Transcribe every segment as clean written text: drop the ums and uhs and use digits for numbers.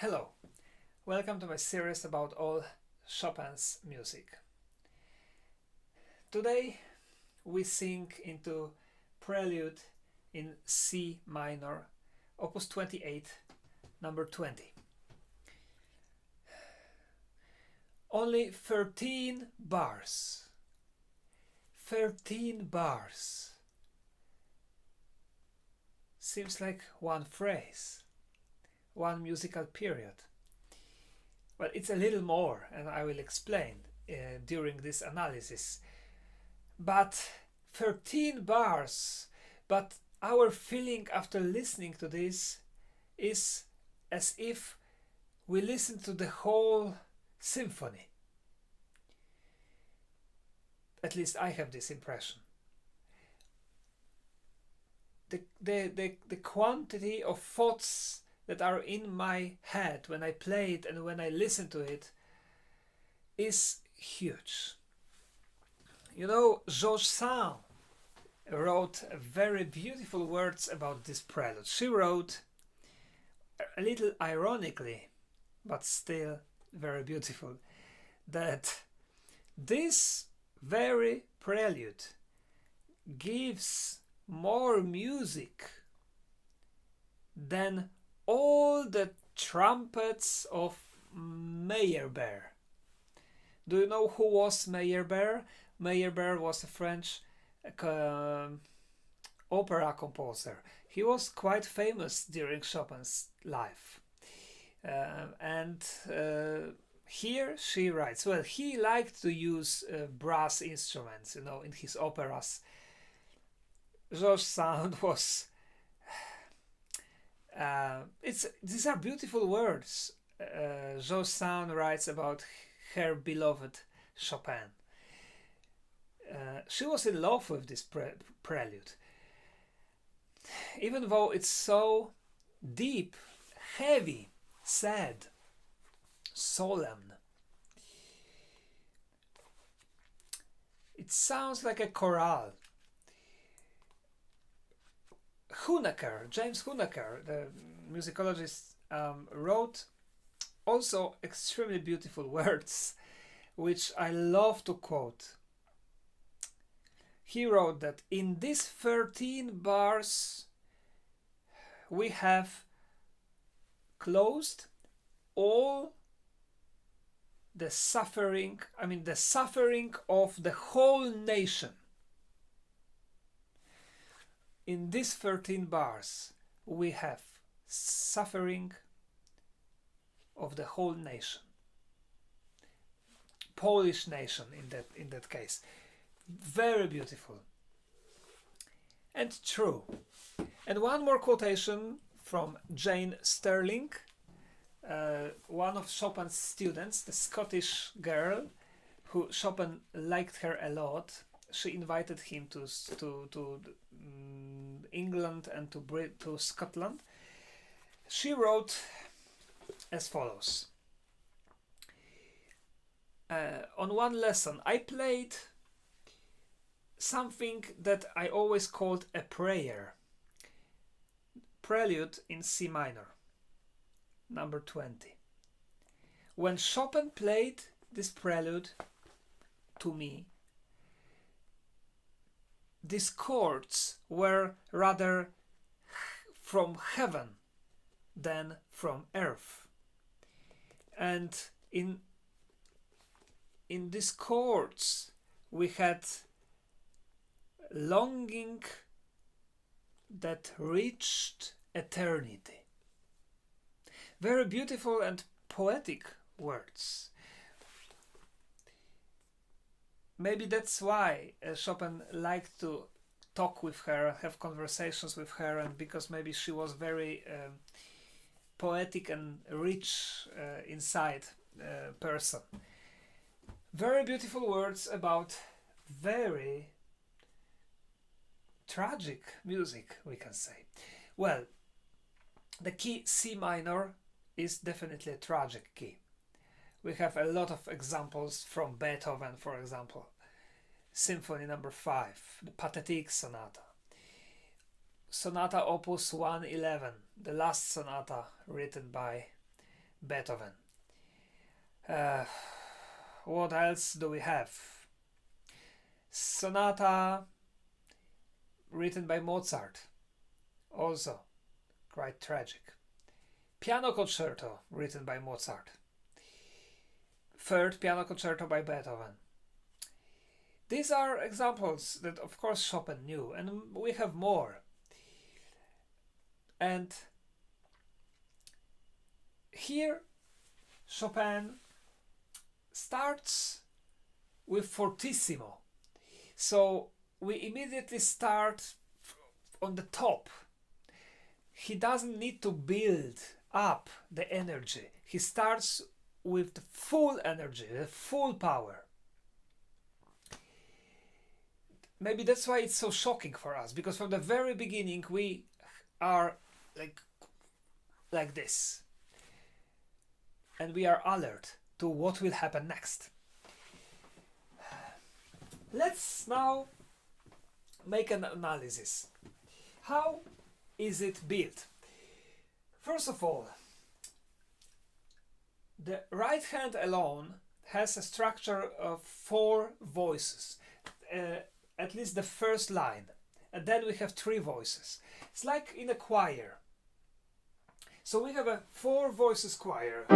Hello, welcome to my series about all Chopin's music. Today we sink into Prelude in C minor, opus 28, number 20. Only 13 bars. 13 bars. Seems like one phrase, one musical period. Well, it's a little more, and I will explain during this analysis. But 13 bars, but our feeling after listening to this is as if we listen to the whole symphony. At least I have this impression. The quantity of thoughts that are in my head when I play it and when I listen to it is huge. You know, George Sand wrote very beautiful words about this prelude. She wrote, a little ironically, but still very beautiful, that this very prelude gives more music than all the trumpets of Meyerbeer. Do you know who was Meyerbeer? Meyerbeer was a French opera composer. He was quite famous during Chopin's life. Here she writes, well, he liked to use brass instruments, in his operas. George Sand was... these are beautiful words. George Sand writes about her beloved Chopin. She was in love with this prelude. Even though it's so deep, heavy, sad, solemn. It sounds like a chorale. James Huneker, the musicologist, wrote also extremely beautiful words, which I love to quote. He wrote that in these 13 bars we have closed all the suffering of the whole nation. In these 13 bars, we have suffering of the whole nation. Polish nation in that case. Very beautiful. And true. And one more quotation from Jane Sterling, one of Chopin's students, the Scottish girl, who Chopin liked her a lot. She invited him to England and to Scotland. She wrote as follows. On one lesson, I played something that I always called a prayer. Prelude in C minor, number 20. When Chopin played this prelude to me, these chords were rather from heaven than from earth. And in these chords we had longing that reached eternity. Very beautiful and poetic words. Maybe that's why Chopin liked to talk with her, have conversations with her, and because maybe she was very poetic and rich inside person. Very beautiful words about very tragic music, we can say. Well, the key C minor is definitely a tragic key. We have a lot of examples from Beethoven, for example. Symphony number 5, the Pathetic Sonata. Sonata opus 111, the last sonata written by Beethoven. What else do we have? Sonata written by Mozart, also quite tragic. Piano concerto written by Mozart. Third piano concerto by Beethoven. These are examples that of course Chopin knew, and we have more. And here Chopin starts with Fortissimo. So we immediately start on the top. He doesn't need to build up the energy. He starts with the full energy, the full power. Maybe that's why it's so shocking for us, because from the very beginning we are like this. And we are alert to what will happen next. Let's now make an analysis. How is it built? First of all, the right hand alone has a structure of 4 voices, at least the first line, and then we have 3 voices. It's like in a choir. So we have a 4 voices choir.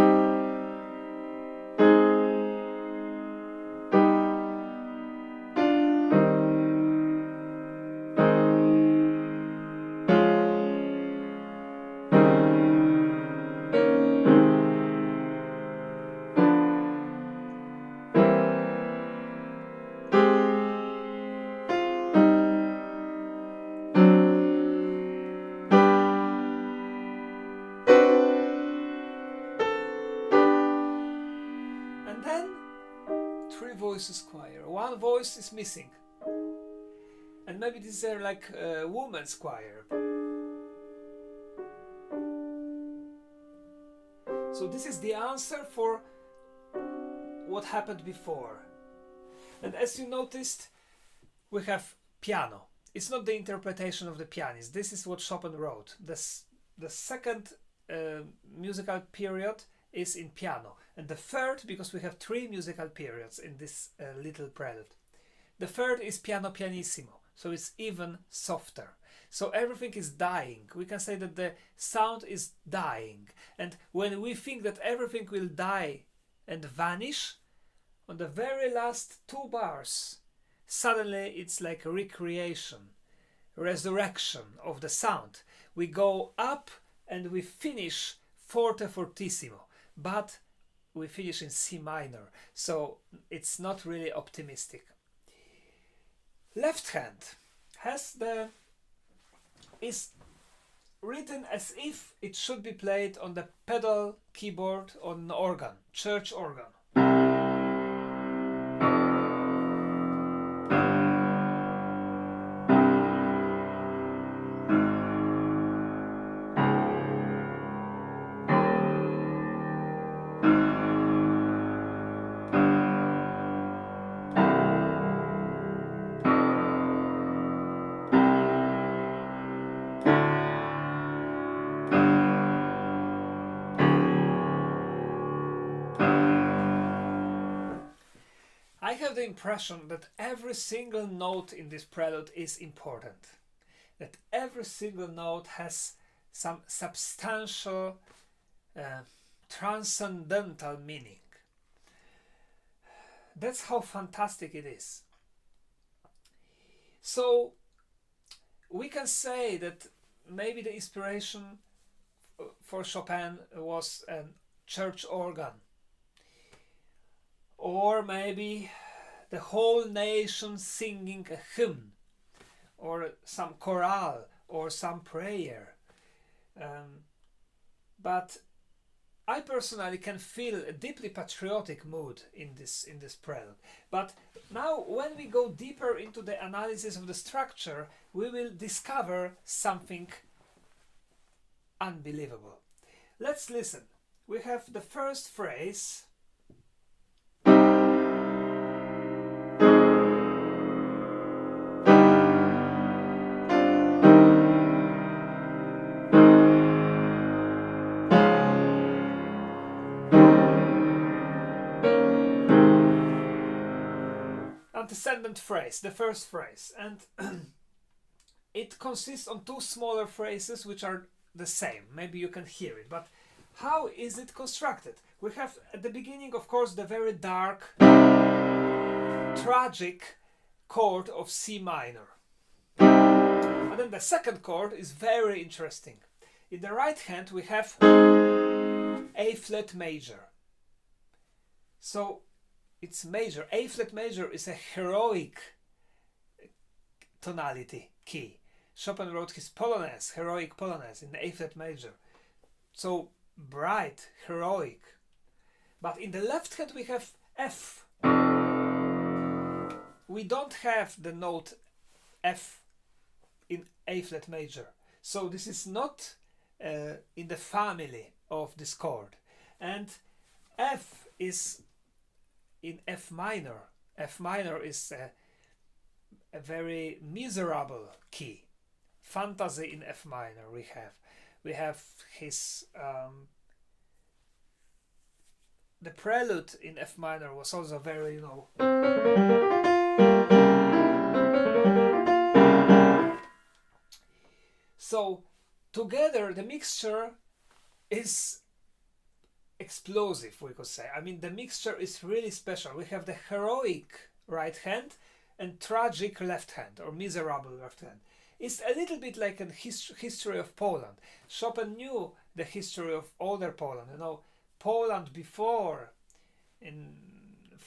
Voices choir. 1 voice is missing, and maybe this is like a woman's choir. So this is the answer for what happened before. And as you noticed, we have piano. It's not the interpretation of the pianist. This is what Chopin wrote. The second musical period is in piano, and the third, because we have 3 musical periods in this little prelude, the third is piano pianissimo, so it's even softer. So everything is dying. We can say that the sound is dying, and when we think that everything will die and vanish, on the very last 2 bars, suddenly it's like a recreation, resurrection of the sound. We go up and we finish forte fortissimo, but we finish in C minor, so it's not really optimistic. Left hand is written as if it should be played on the pedal keyboard on an organ, church organ. I have the impression that every single note in this prelude is important, that every single note has some substantial, transcendental meaning. That's how fantastic it is. So we can say that maybe the inspiration for Chopin was a church organ, or maybe the whole nation singing a hymn, or some chorale, or some prayer. But I personally can feel a deeply patriotic mood in this prelude. But now, when we go deeper into the analysis of the structure, we will discover something unbelievable. Let's listen. We have the first phrase. antecedent phrase, the first phrase, and it consists on two smaller phrases which are the same. Maybe you can hear it, but how is it constructed? We have at the beginning, of course, the very dark, tragic chord of C minor. And then the second chord is very interesting. In the right hand we have A flat major. So it's major. A flat major is a heroic tonality key. Chopin wrote his Polonaise, heroic Polonaise, in A flat major. So bright, heroic. But in the left hand we have F. We don't have the note F in A flat major. So this is not in the family of this chord. And F is in F minor. F minor is a very miserable key. Fantasy in F minor we have. We have his the Prelude in F minor was also very, you know, so together the mixture is explosive, we could say. I mean, the mixture is really special. We have the heroic right hand and tragic left hand, or miserable left hand. It's a little bit like a history of Poland. Chopin knew the history of older Poland. You know, Poland before, in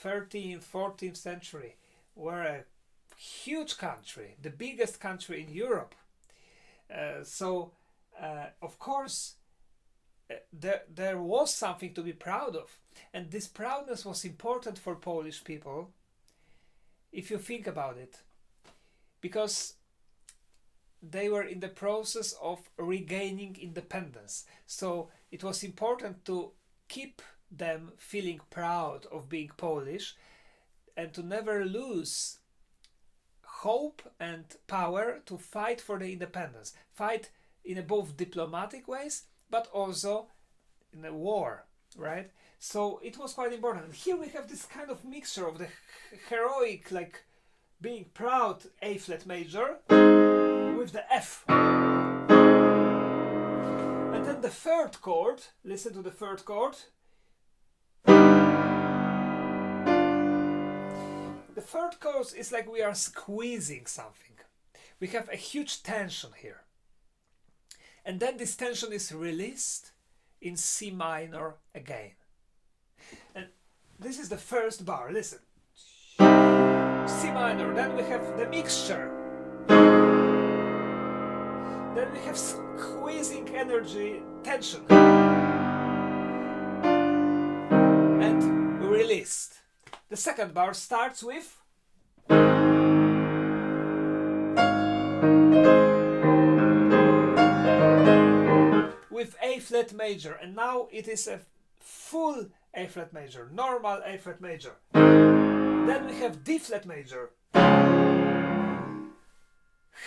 13th, 14th century, were a huge country, the biggest country in Europe. Of course, there was something to be proud of. And this proudness was important for Polish people, if you think about it, because they were in the process of regaining independence. So it was important to keep them feeling proud of being Polish and to never lose hope and power to fight for the independence. Fight in both diplomatic ways, but also in a war, right? So it was quite important. And here we have this kind of mixture of the heroic, like being proud A flat major with the F. And then the third chord, listen to the third chord. The third chord is like we are squeezing something. We have a huge tension here. And then this tension is released in C minor again. And this is the first bar, listen. C minor, then we have the mixture. Then we have squeezing energy, tension. And released. The second bar starts with A flat major, and now it is a full A flat major, normal A flat major. Then we have D flat major.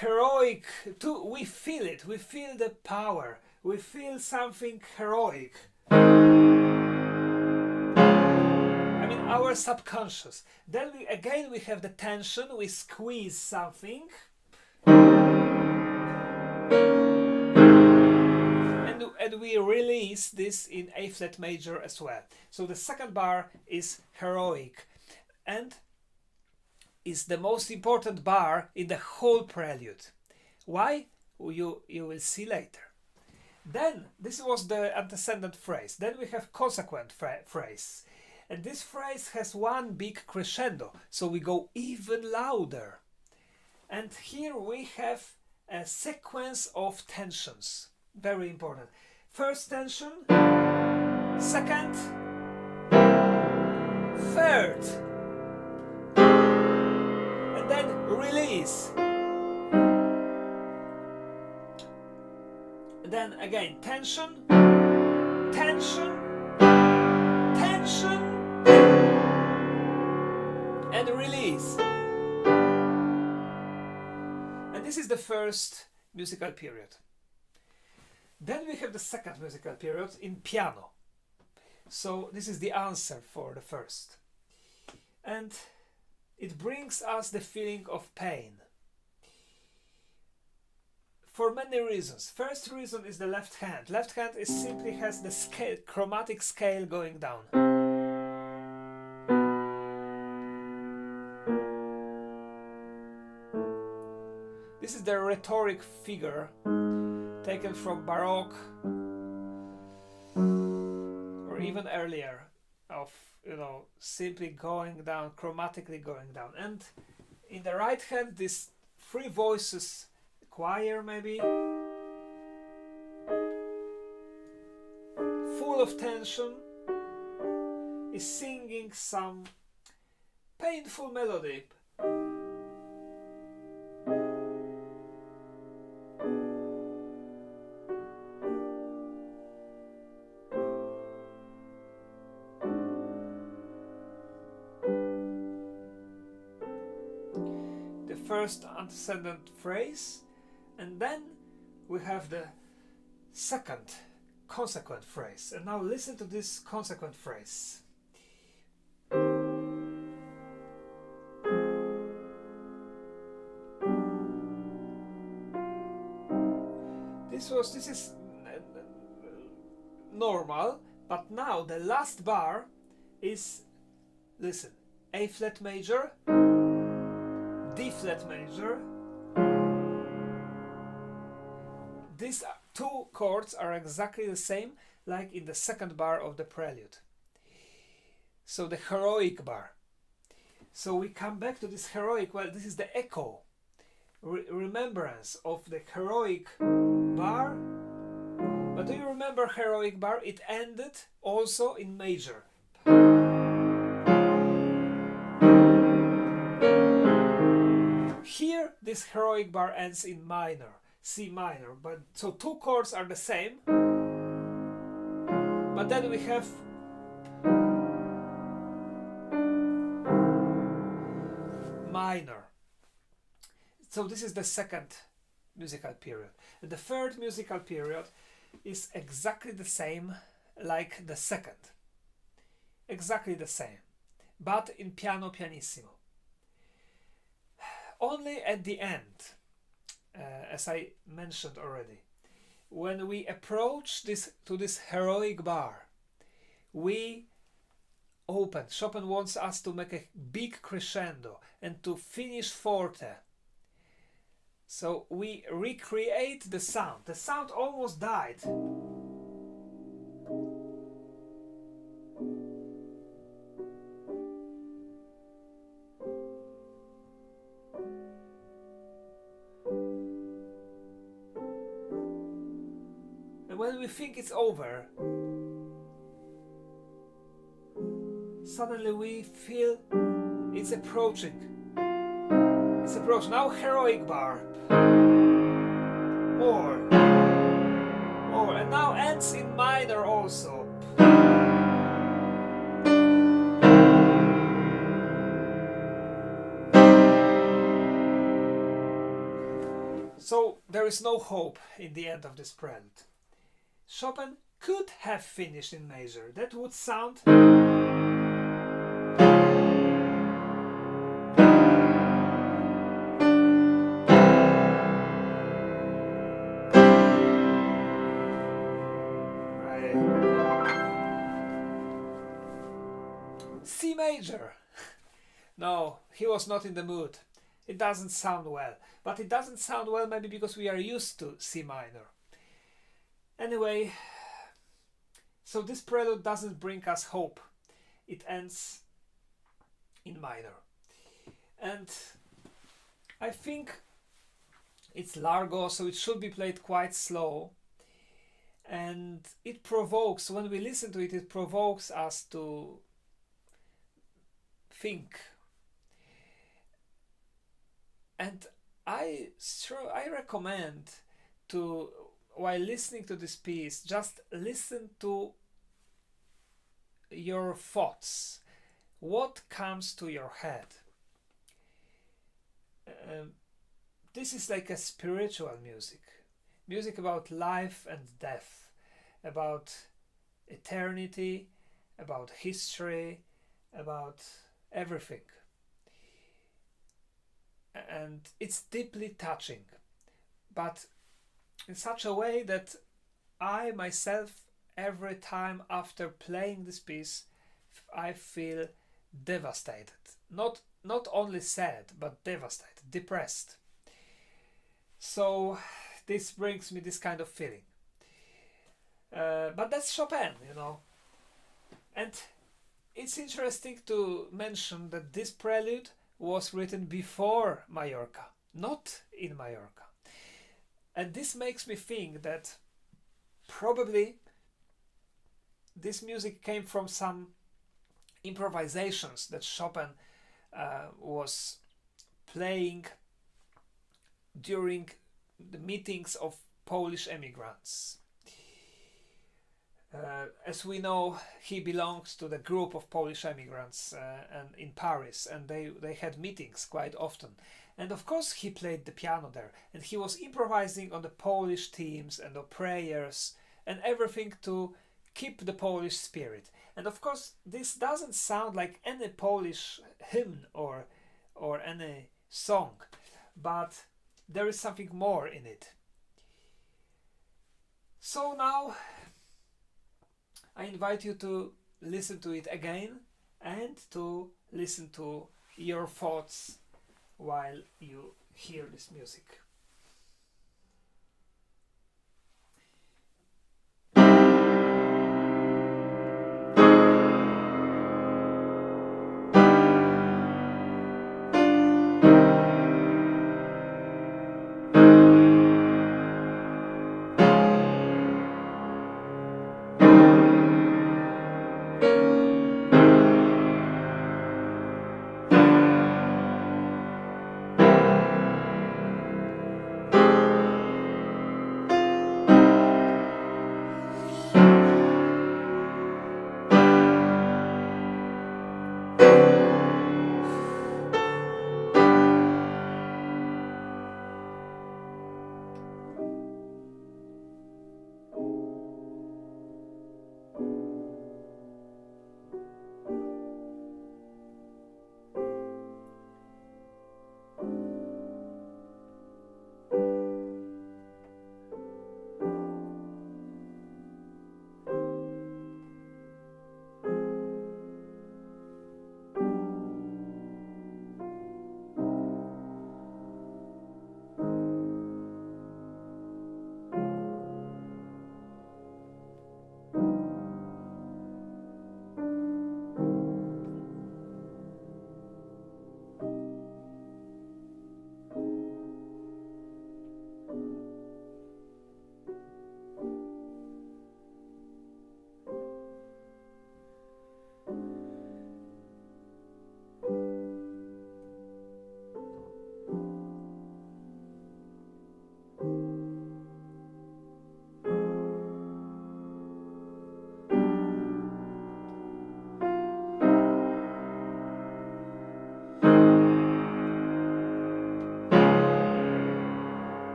Heroic, too, we feel it, we feel the power, we feel something heroic. I mean, our subconscious. Then we have the tension, we squeeze something. And we release this in A flat major as well. So the second bar is heroic and is the most important bar in the whole prelude. Why? You will see later. Then, this was the antecedent phrase. Then we have consequent phrase. And this phrase has one big crescendo, so we go even louder. And here we have a sequence of tensions. Very important. First tension, second, third, and then release. And then again, tension, tension, tension, and release. And this is the first musical period. Then we have the second musical period in piano. So this is the answer for the first. And it brings us the feeling of pain. For many reasons. First reason is the left hand. Left hand is simply has the scale, chromatic scale going down. This is the rhetoric figure taken from Baroque or even earlier, of, you know, simply going down, chromatically going down. And in the right hand, these three voices, choir maybe, full of tension, is singing some painful melody. The first antecedent phrase, and then we have the second consequent phrase. And now listen to this consequent phrase. This is normal, but now the last bar is, listen, A flat major, D flat major. These two chords are exactly the same like in the second bar of the Prelude. So the heroic bar. So we come back to this heroic, well, this is the echo, remembrance of the heroic bar. But do you remember heroic bar? It ended also in major. Here this heroic bar ends in minor, C minor, but so two chords are the same, but then we have minor. So this is the second musical period. And the third musical period is exactly the same like the second. Exactly the same, but in piano pianissimo. Only at the end, as I mentioned already, when we approach this heroic bar, we open. Chopin wants us to make a big crescendo and to finish forte. So we recreate the sound. The sound almost died. When we think it's over, suddenly we feel it's approaching. It's approaching. Now heroic bar. More. And now ends in minor also. So there is no hope in the end of this prelude. Chopin could have finished in major. That would sound C major. No, he was not in the mood. It doesn't sound well. But it doesn't sound well maybe because we are used to C minor. Anyway, so this prelude doesn't bring us hope. It ends in minor. And I think it's largo, so it should be played quite slow. And it provokes, when we listen to it, it provokes us to think. And I recommend to, while listening to this piece, just listen to your thoughts. What comes to your head? This is like a spiritual music. Music about life and death, about eternity, about history, about everything. and it's deeply touching, but in such a way that I myself, every time after playing this piece, I feel devastated. Not only sad, but devastated, depressed. So this brings me this kind of feeling. But that's Chopin, you know. And it's interesting to mention that this prelude was written before Mallorca, not in Mallorca. And this makes me think that probably this music came from some improvisations that Chopin was playing during the meetings of Polish emigrants. As we know, he belongs to the group of Polish immigrants and in Paris, and they had meetings quite often. And of course he played the piano there, and he was improvising on the Polish themes and the prayers and everything to keep the Polish spirit. And of course this doesn't sound like any Polish hymn or any song, but there is something more in it. So now I invite you to listen to it again and to listen to your thoughts while you hear this music.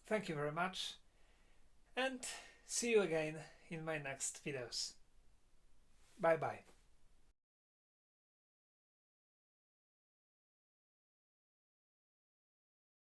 Thank you very much, and see you again in my next videos. Bye bye.